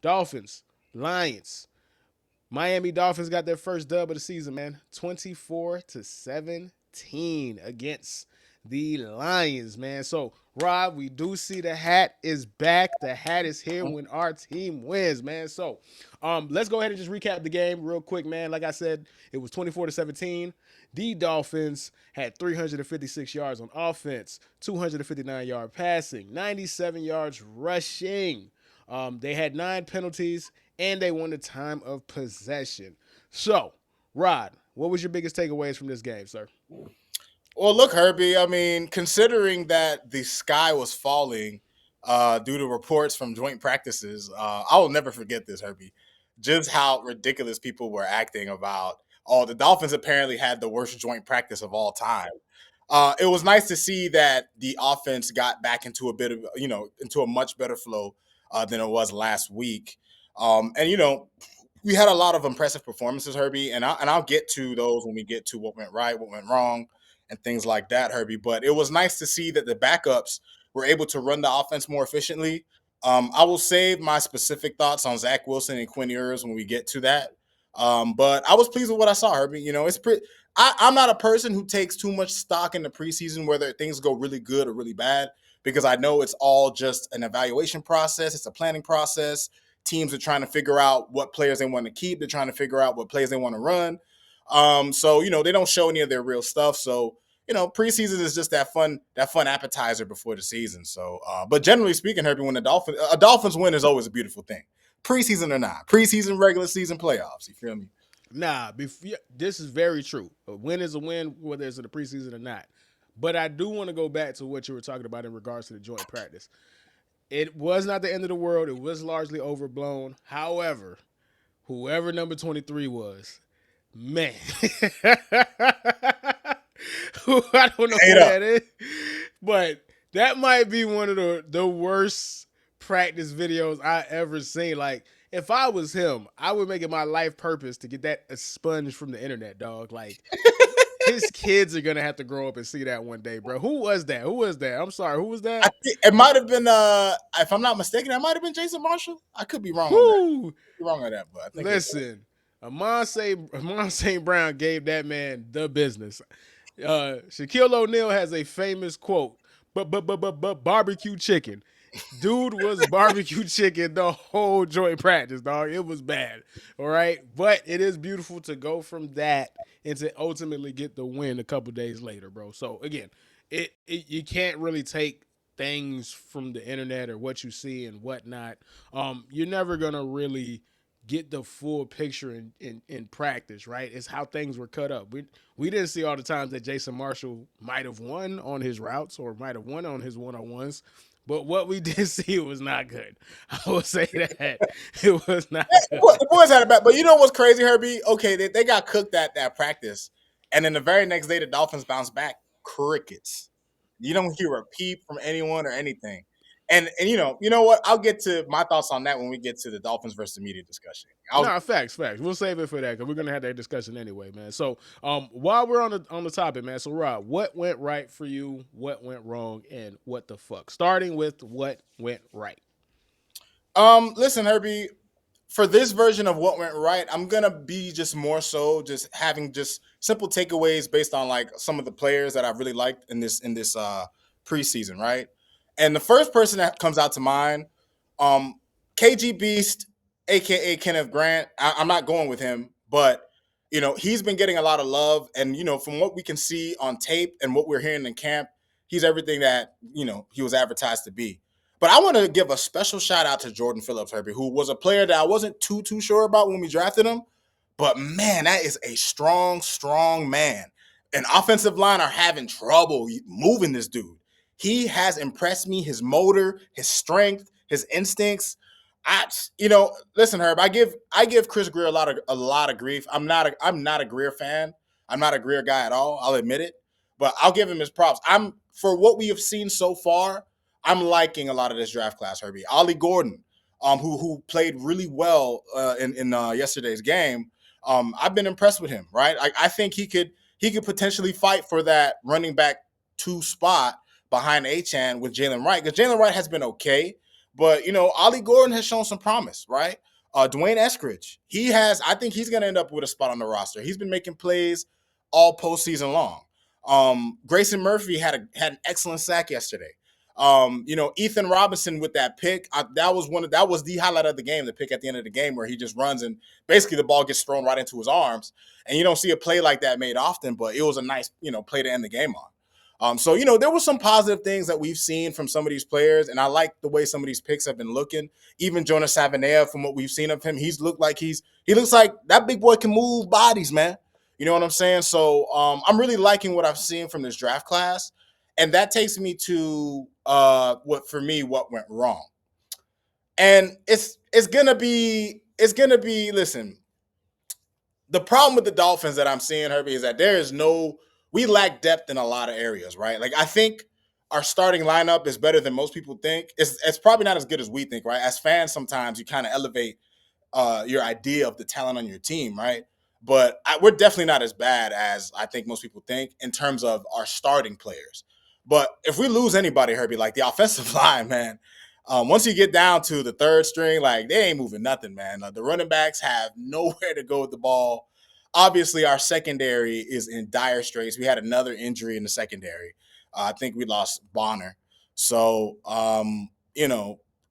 Dolphins, Lions. Miami Dolphins got their first dub of the season, man. 24-17 against the Lions, man. So, Rob, we do see the hat is back. The hat is here when our team wins, man. So, let's go ahead and just recap the game real quick, man. Like I said, it was 24-17. The Dolphins had 356 yards on offense, 259-yard passing, 97 yards rushing. They had 9 penalties, and they won the time of possession. So, Rod, what was your biggest takeaways from this game, sir? Well, look, Herbie, I mean, considering that the sky was falling due to reports from joint practices, I will never forget this, Herbie. Just how ridiculous people were acting about, oh, the Dolphins apparently had the worst joint practice of all time. It was nice to see that the offense got back into a bit of, into a much better flow than it was last week. And, we had a lot of impressive performances, Herbie, and I'll get to those when we get to what went right, what went wrong, and things like that, Herbie. But it was nice to see that the backups were able to run the offense more efficiently. I will save my specific thoughts on Zack Wilson and Quinn Ewers when we get to that. But I was pleased with what I saw, Herbie. It's pretty. I'm not a person who takes too much stock in the preseason, whether things go really good or really bad, because I know it's all just an evaluation process. It's a planning process. Teams are trying to figure out what players they want to keep. They're trying to figure out what plays they want to run. So they don't show any of their real stuff. So preseason is just that fun appetizer before the season. So, but generally speaking, Herbie, when a Dolphins win is always a beautiful thing, preseason or not, preseason, regular season, playoffs. You feel me? Nah, this is very true. A win is a win, whether it's in the preseason or not. But I do want to go back to what you were talking about in regards to the joint practice. It was not the end of the world. It was largely overblown. However, whoever number 23 was, man. I don't know who that is, but that might be one of the worst practice videos I ever seen. Like, if I was him, I would make it my life purpose to get that expunged from the internet, dog. Like, his kids are gonna have to grow up and see that one day, bro. Who was that? Who was that? I'm sorry, who was I that? think it might have been, if I'm not mistaken, that might have been Jason Marshall. I could be wrong on that. Whoo! Be wrong on that, but I think it was. Listen, Amon St. Brown gave that man the business. Shaquille O'Neal has a famous quote, but barbecue chicken. Dude was barbecue chicken the whole joint practice, dog. It was bad. All right. But it is beautiful to go from that and to ultimately get the win a couple days later, bro. So again, it you can't really take things from the internet or what you see and whatnot. You're never gonna really get the full picture in practice, right? It's how things were cut up. We didn't see all the times that Jason Marshall might have won on his routes or might have won on his one-on-ones. But what we did see was not good. I will say that. It was not good. The boys had it bad, but you know what's crazy, Herbie? Okay, they got cooked at that practice, and then the very next day, the Dolphins bounced back. Crickets. You don't hear a peep from anyone or anything. And you know what? I'll get to my thoughts on that when we get to the Dolphins versus media discussion. No, facts. We'll save it for that because we're gonna have that discussion anyway, man. So, while we're on the topic, man. So, Rob, what went right for you? What went wrong? And what the fuck? Starting with what went right. Listen, Herbie, for this version of what went right, I'm gonna be just more so just having just simple takeaways based on like some of the players that I've really liked in this preseason, right? And the first person that comes out to mind, um, KG Beast, aka Kenneth Grant. I'm not going with him, but he's been getting a lot of love, and from what we can see on tape and what we're hearing in camp, he's everything that he was advertised to be. But I want to give a special shout out to Jordan Phillips, Herbie, who was a player that I wasn't too sure about when we drafted him. But man, that is a strong man. And offensive line are having trouble moving this dude. He has impressed me. His motor, his strength, his instincts. Listen, Herb. I give Chris Greer a lot of grief. I'm not a Greer fan. I'm not a Greer guy at all. I'll admit it. But I'll give him his props. For what we have seen so far, I'm liking a lot of this draft class, Herbie. Ollie Gordon, who played really well in yesterday's game. I've been impressed with him. Right, I think he could potentially fight for that running back 2 spot behind Achan with Jalen Wright, because Jalen Wright has been okay, But Ollie Gordon has shown some promise, right? Dwayne Eskridge, I think he's going to end up with a spot on the roster. He's been making plays all postseason long. Grayson Murphy had an excellent sack yesterday. Ethan Robinson with that pick, that was the highlight of the game. The pick at the end of the game where he just runs and basically the ball gets thrown right into his arms, and you don't see a play like that made often. But it was a nice play to end the game on. So there were some positive things that we've seen from some of these players, and I like the way some of these picks have been looking. Even Jonas Savanea, from what we've seen of him, he looks like that big boy can move bodies, man. You know what I'm saying? So I'm really liking what I've seen from this draft class, and that takes me to what went wrong, and it's gonna be listen. The problem with the Dolphins that I'm seeing, Herbie, is that we lack depth in a lot of areas, right? Like, I think our starting lineup is better than most people think. It's probably not as good as we think, right? As fans, sometimes you kind of elevate your idea of the talent on your team, right? But we're definitely not as bad as I think most people think in terms of our starting players. But if we lose anybody, Herbie, like the offensive line, man, once you get down to the third string, like they ain't moving nothing, man. The running backs have nowhere to go with the ball. Obviously, our secondary is in dire straits. We had another injury in the secondary. I think we lost Bonner. So,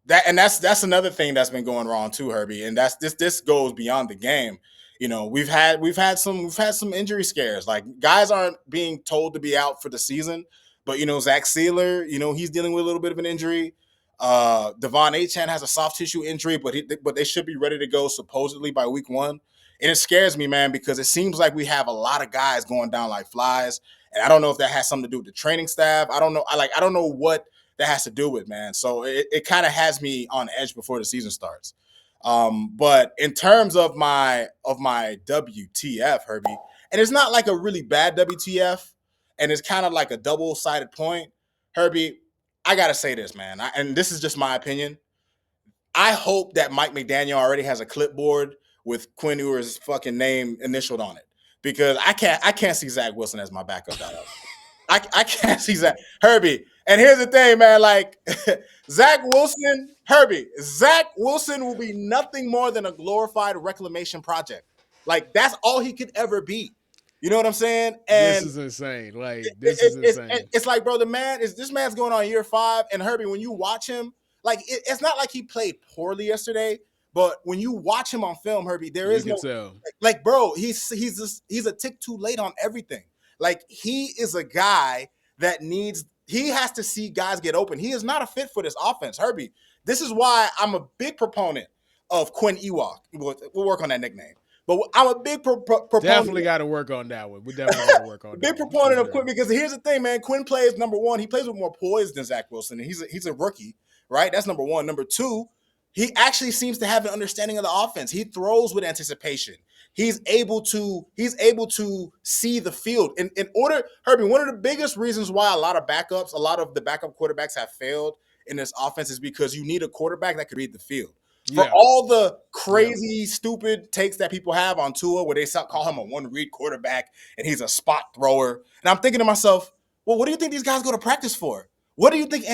that's another thing that's been going wrong too, Herbie. And this goes beyond the game. We've had some injury scares. Like, guys aren't being told to be out for the season, but Zach Sealer, he's dealing with a little bit of an injury. Devon Achane has a soft tissue injury, but they should be ready to go supposedly by week 1. And it scares me, man, because it seems like we have a lot of guys going down like flies. And I don't know if that has something to do with the training staff. I don't know. I don't know what that has to do with, man. So it kind of has me on edge before the season starts. But in terms of my WTF, Herbie, and it's not like a really bad WTF, and it's kind of like a double-sided point, Herbie, I got to say this, man. And this is just my opinion. I hope that Mike McDaniel already has a clipboard with Quinn Ewers' fucking name initialed on it, because I can't see Zack Wilson as my backup. I can't see Zack Herbie. And here's the thing, man. Like, Zack Wilson will be nothing more than a glorified reclamation project. Like, that's all he could ever be. You know what I'm saying? This And is insane. Like, this is insane. it's like, bro, this man's going on year 5, and Herbie, when you watch him, like, it's not like he played poorly yesterday, but when you watch him on film, Herbie, there You is can no, tell. like, bro, he's a tick too late on everything. Like, he is a guy that he has to see guys get open. He is not a fit for this offense, Herbie. This is why I'm a big proponent of Quinn Ewers. We'll work on that nickname. But I'm a big proponent. Definitely got to work on that one. We definitely got to work on that. Big proponent of Quinn, because here's the thing, man. Quinn plays, number one, he plays with more poise than Zack Wilson, and he's a rookie, right? That's number one. Number two, he actually seems to have an understanding of the offense. He throws with anticipation. He's able to see the field. In order, Herbie, one of the biggest reasons why a lot of the backup quarterbacks have failed in this offense is because you need a quarterback that can read the field. For all the crazy, stupid takes that people have on Tua, where they call him a one-read quarterback and he's a spot thrower, and I'm thinking to myself, well, what do you think these guys go to practice for? What do you think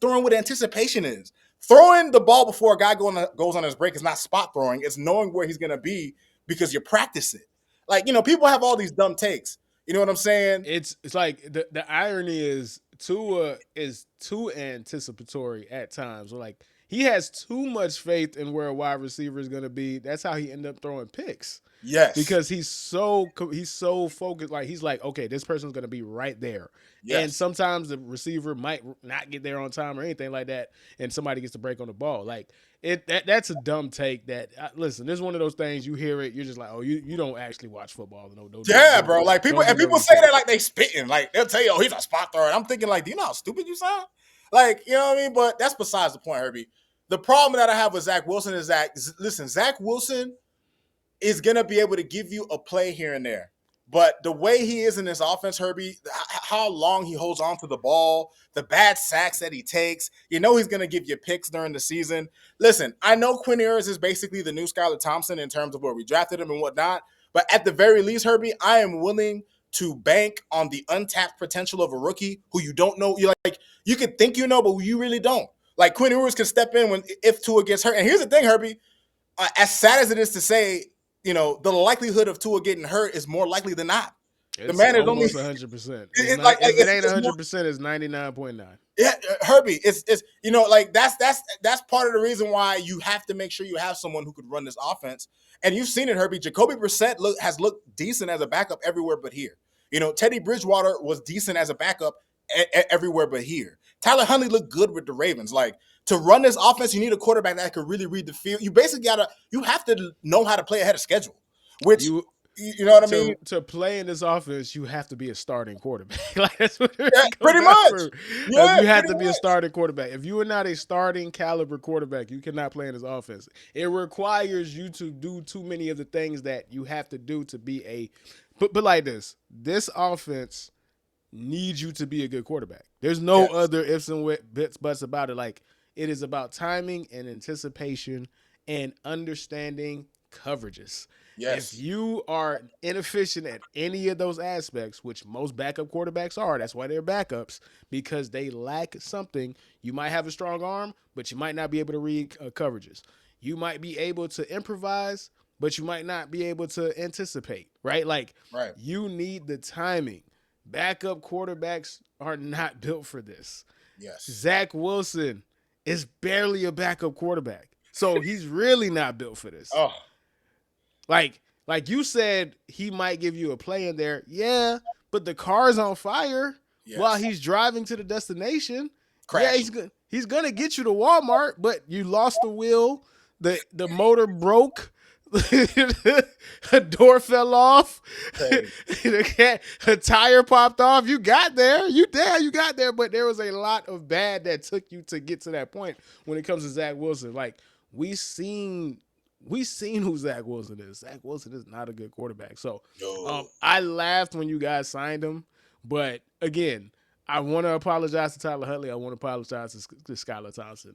throwing with anticipation is? Throwing the ball before a guy goes on his break is not spot throwing. It's knowing where he's going to be because you practice it. Like, people have all these dumb takes. You know what I'm saying? It's like the irony is Tua is too anticipatory at times. Like, he has too much faith in where a wide receiver is going to be. That's how he ended up throwing picks. Yes. Because he's so focused. Like, he's like, okay, this person's going to be right there. Yes. And sometimes the receiver might not get there on time or anything like that, and somebody gets to break on the ball. Like, that's a dumb take. Listen, this is one of those things, you hear it, you're just like, oh, you don't actually watch football. Bro. Like, people say that like they spitting. Like, they'll tell you, oh, he's a spot thrower. And I'm thinking, like, do you know how stupid you sound? Like, you know what I mean? But that's besides the point, Herbie. The problem that I have with Zack Wilson is that, listen, Zack Wilson is going to be able to give you a play here and there. But the way he is in this offense, Herbie, how long he holds on to the ball, the bad sacks that he takes, he's going to give you picks during the season. Listen, I know Quinn Ewers is basically the new Skylar Thompson in terms of where we drafted him and whatnot. But at the very least, Herbie, I am willing to bank on the untapped potential of a rookie who you don't know. You could think but you really don't. Like Quinn Ewers can step in if Tua gets hurt. And here's the thing, Herbie. As sad as it is to say, the likelihood of Tua getting hurt is more likely than not. The It's man is only almost 100%. If it ain't it's 100%, it's 99.9. yeah, Herbie, it's like that's part of the reason why you have to make sure you have someone who could run this offense. And you've seen it, Herbie. Jacoby Brissett has looked decent as a backup everywhere but here. Teddy Bridgewater was decent as a backup everywhere but here. Tyler Huntley looked good with the Ravens. Like, to run this offense, you need a quarterback that can really read the field. You basically you have to know how to play ahead of schedule, which you know what I mean? To play in this offense, you have to be a starting quarterback. Like, that's what pretty much. Yeah, you have to be a starting quarterback. If you are not a starting caliber quarterback, you cannot play in this offense. It requires you to do too many of the things that you have to do to be a. But like this offense needs you to be a good quarterback. There's no other ifs and buts about it. Like, it is about timing and anticipation and understanding coverages. Yes. If you are inefficient at any of those aspects, which most backup quarterbacks are, that's why they're backups, because they lack something. You might have a strong arm, but you might not be able to read coverages. You might be able to improvise, but you might not be able to anticipate, right? Like, you need the timing. Backup quarterbacks are not built for this. Yes. Zack Wilson is barely a backup quarterback. So he's really not built for this. Oh. Like you said, he might give you a play in there. Yeah, but the car's on fire while he's driving to the destination. Crash. Yeah, he's gonna get you to Walmart, but you lost the wheel. The motor broke. A door fell off. A tire popped off. You got there. You got there. But there was a lot of bad that took you to get to that point when it comes to Zack Wilson. Like, we seen who Zack Wilson is. Zack Wilson is not a good quarterback. So I laughed when you guys signed him. But again, I want to apologize to Tyler Huntley. I want to apologize to Skylar Thompson.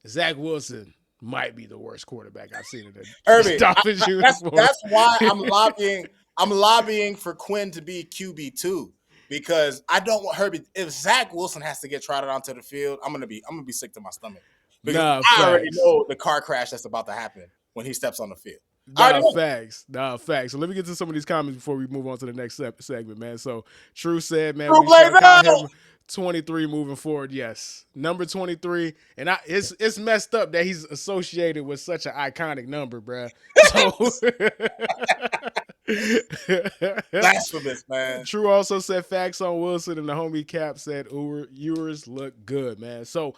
Zack Wilson might be the worst quarterback I've seen in the Dolphins uniform. That's why I'm lobbying for Quinn to be QB2, because I don't want Herbie. If Zack Wilson has to get trotted onto the field, I'm gonna be sick to my stomach, because I already know the car crash that's about to happen when he steps on the field. Facts. So let me get to some of these comments before we move on to the next segment, man. So True said, man, we should count him 23 moving forward. Yes, number 23, and it's messed up that he's associated with such an iconic number, bruh. So blasphemous, man. True also said facts on Wilson, and the homie Cap said Ewers look good, man. So